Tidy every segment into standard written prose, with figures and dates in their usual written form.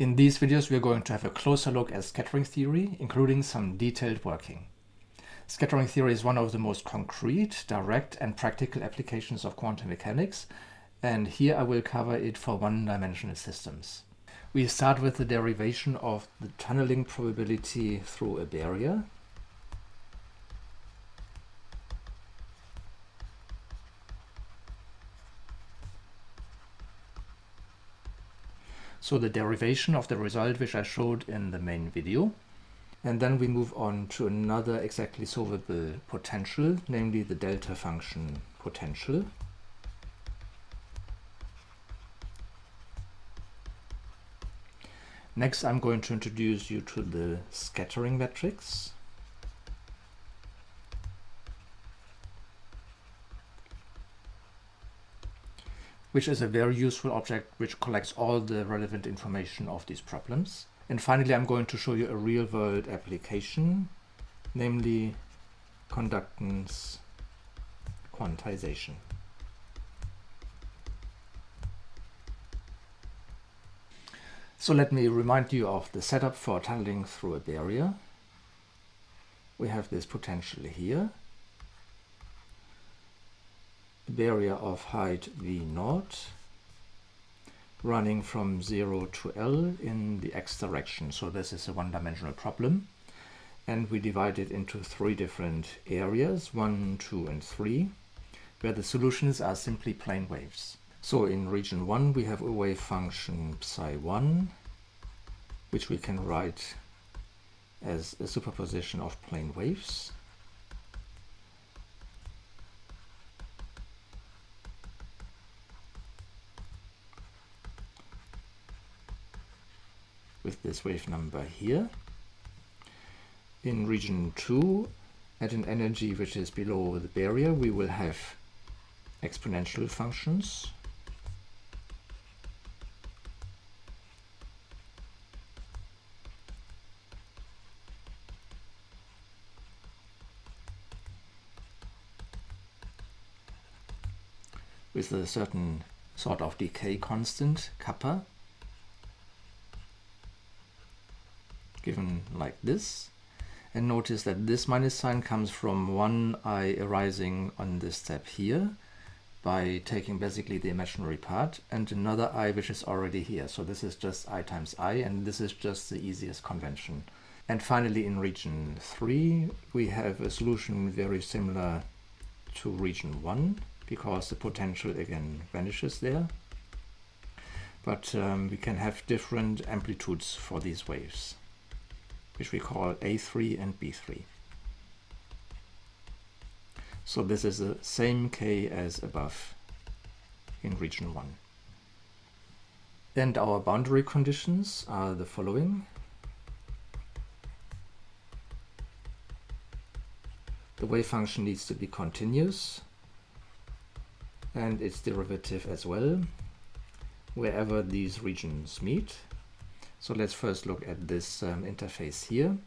In these videos, we are going to have a closer look at scattering theory, including some detailed working. Scattering theory is one of the most concrete, direct, and practical applications of quantum mechanics, and here I will cover it for one-dimensional systems. We start with the derivation of the tunneling probability through a barrier. So the derivation of the result which I showed in the main video. And then we move on to another exactly solvable potential, namely the delta function potential. Next, I'm going to introduce you to the scattering matrix. Which is a very useful object which collects all the relevant information of these problems. And finally, I'm going to show you a real-world application, namely conductance quantization. So let me remind you of the setup for tunneling through a barrier. We have this potential here. A barrier of height V0 running from 0 to L in the x direction. So this is a one-dimensional problem. And we divide it into three different areas, 1, 2, and 3, where the solutions are simply plane waves. So in region 1 we have a wave function psi1, which we can write as a superposition of plane waves. With this wave number here. In region 2, at an energy which is below the barrier, we will have exponential functions. With a certain sort of decay constant, kappa, given like this. And notice that this minus sign comes from one I arising on this step here by taking basically the imaginary part, and another I which is already here. So this is just I times I, and this is just the easiest convention. And finally in region 3 we have a solution very similar to region 1, because the potential again vanishes there. But we can have different amplitudes for these waves, which we call A3 and B3. So this is the same K as above in region 1. And our boundary conditions are the following. The wave function needs to be continuous, and its derivative as well, wherever these regions meet. So let's first look at this interface here.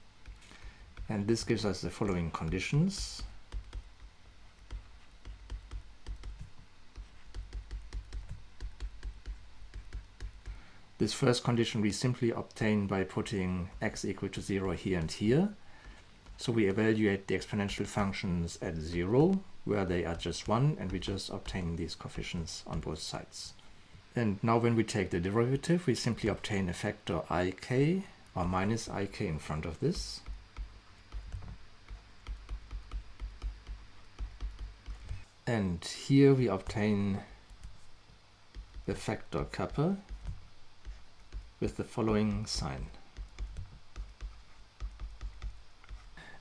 And this gives us the following conditions. This first condition we simply obtain by putting x equal to 0 here and here. So we evaluate the exponential functions at 0, where they are just 1, and we just obtain these coefficients on both sides. And now when we take the derivative, we simply obtain a factor ik, or minus ik in front of this. And here we obtain the factor kappa with the following sign.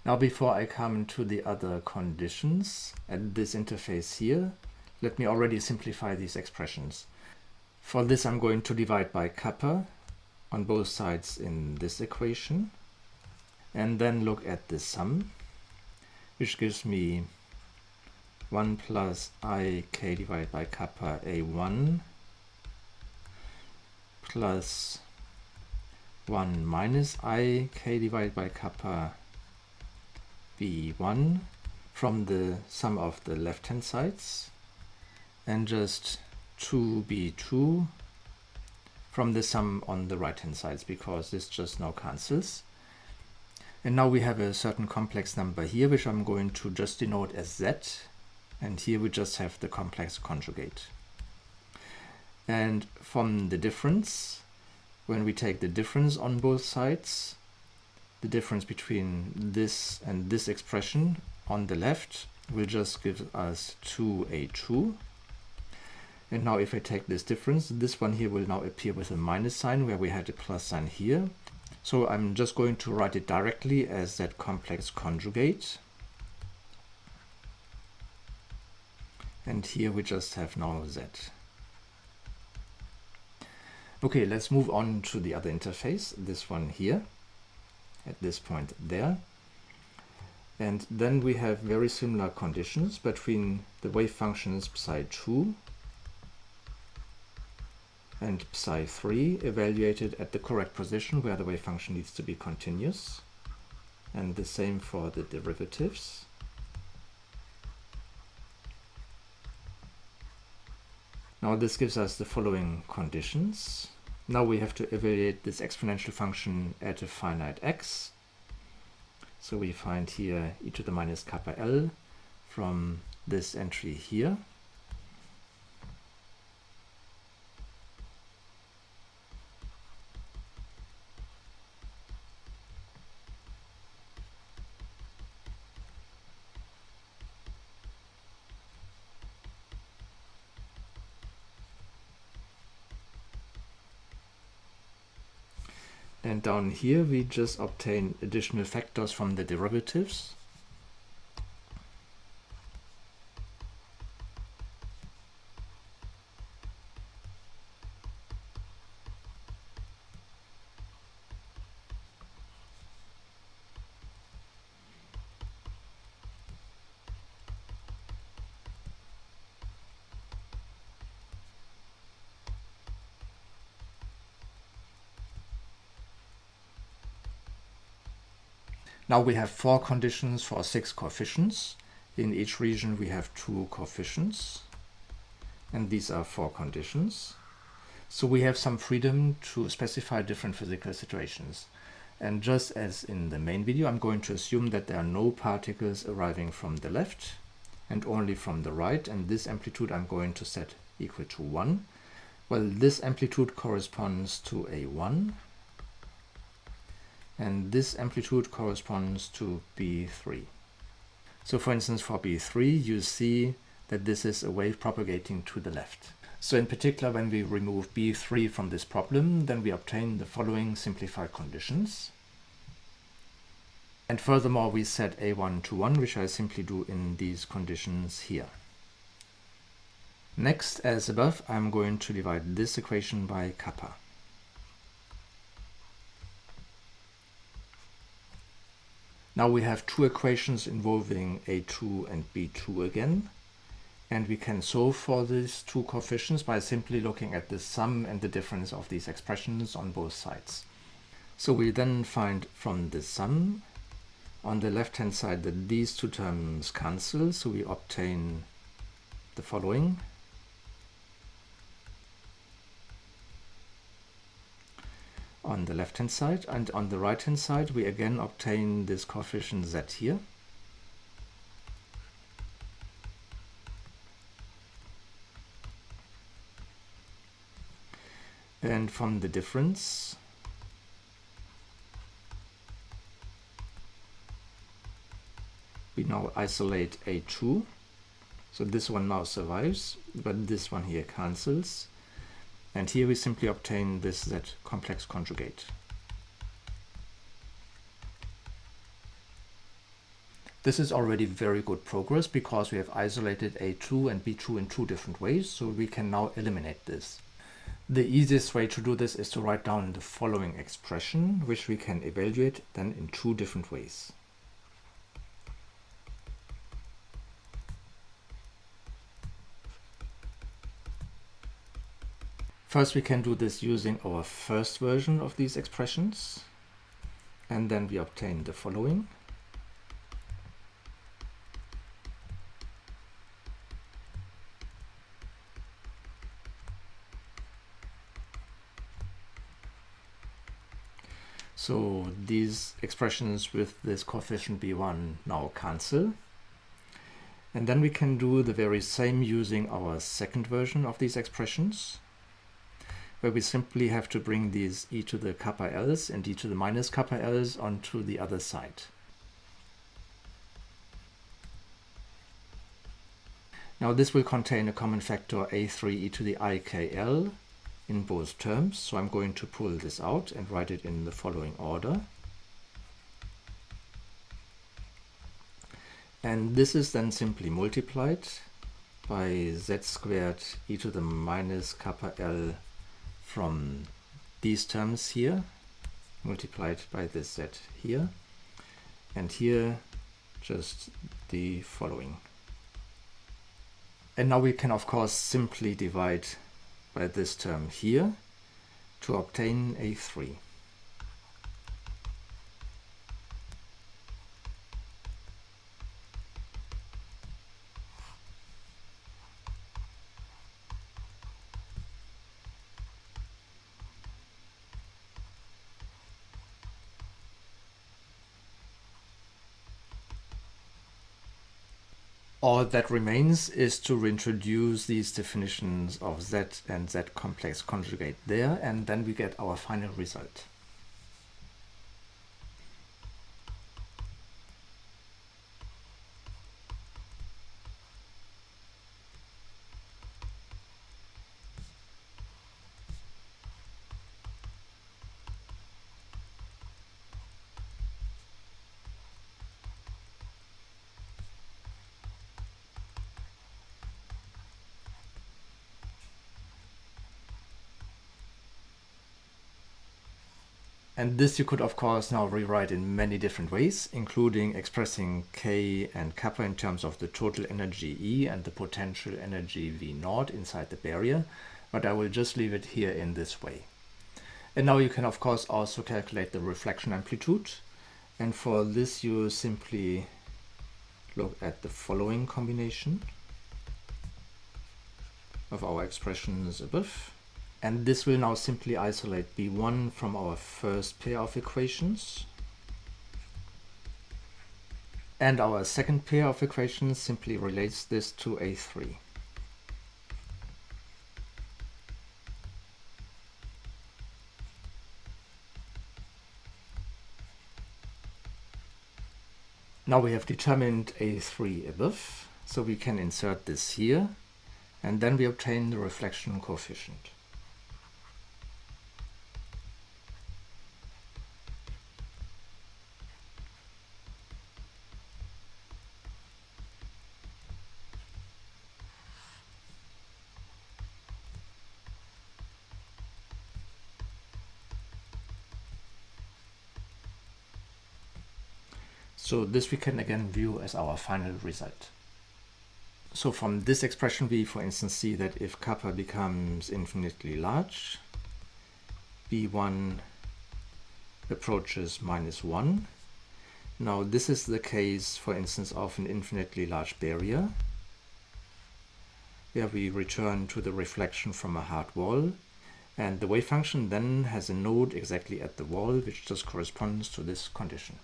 Now before I come to the other conditions at this interface here, let me already simplify these expressions. For this I'm going to divide by kappa on both sides in this equation, and then look at the sum, which gives me 1 plus ik divided by kappa A1 plus 1 minus ik divided by kappa B1 from the sum of the left-hand sides, and just 2b2 from the sum on the right hand side, because this just now cancels. And now we have a certain complex number here, which I'm going to just denote as z. And here we just have the complex conjugate. And from the difference, when we take the difference on both sides, the difference between this and this expression on the left will just give us 2a2. And now if I take this difference, this one here will now appear with a minus sign where we had a plus sign here. So I'm just going to write it directly as that complex conjugate. And here we just have now z. Okay, let's move on to the other interface, this one here, at this point there. And then we have very similar conditions between the wave functions psi2 and psi3 evaluated at the correct position where the wave function needs to be continuous. And the same for the derivatives. Now this gives us the following conditions. Now we have to evaluate this exponential function at a finite x. So we find here e to the minus kappa L from this entry here. And down here we just obtain additional factors from the derivatives. Now we have 4 conditions for 6 coefficients. In each region we have 2 coefficients. And these are 4 conditions. So we have some freedom to specify different physical situations. And just as in the main video, I'm going to assume that there are no particles arriving from the left and only from the right. And this amplitude I'm going to set equal to 1. Well, this amplitude corresponds to a 1. And this amplitude corresponds to B3. So for instance, for B3, you see that this is a wave propagating to the left. So in particular, when we remove B3 from this problem, then we obtain the following simplified conditions. And furthermore, we set A1 to 1, which I simply do in these conditions here. Next, as above, I'm going to divide this equation by kappa. Now we have 2 equations involving A2 and B2 again, and we can solve for these 2 coefficients by simply looking at the sum and the difference of these expressions on both sides. So we then find from the sum on the left hand side that these 2 terms cancel, so we obtain the following. On the left hand side, and on the right hand side we again obtain this coefficient z here. And from the difference we now isolate A2. So this one now survives, but this one here cancels. And here we simply obtain this z complex conjugate. This is already very good progress because we have isolated A2 and B2 in 2 different ways, so we can now eliminate this. The easiest way to do this is to write down the following expression, which we can evaluate then in 2 different ways. First, we can do this using our first version of these expressions, and then we obtain the following. So these expressions with this coefficient b1 now cancel. And then we can do the very same using our second version of these expressions, where we simply have to bring these e to the kappa l's and e to the minus kappa l's onto the other side. Now this will contain a common factor a3 e to the ikl in both terms, so I'm going to pull this out and write it in the following order. And this is then simply multiplied by z squared e to the minus kappa l from these terms here, multiplied by this z here, and here just the following. And now we can of course simply divide by this term here to obtain a3. All that remains is to reintroduce these definitions of z and z complex conjugate there, and then we get our final result. And this you could of course now rewrite in many different ways, including expressing K and kappa in terms of the total energy E and the potential energy V naught inside the barrier, but I will just leave it here in this way. And now you can of course also calculate the reflection amplitude, and for this you simply look at the following combination of our expressions above. And this will now simply isolate b1 from our first pair of equations. And our second pair of equations simply relates this to a3. Now we have determined a3 above, so we can insert this here, and then we obtain the reflection coefficient. So this we can again view as our final result. So from this expression we, for instance, see that if kappa becomes infinitely large, b1 approaches -1. Now this is the case, for instance, of an infinitely large barrier, where we return to the reflection from a hard wall, and the wave function then has a node exactly at the wall, which just corresponds to this condition.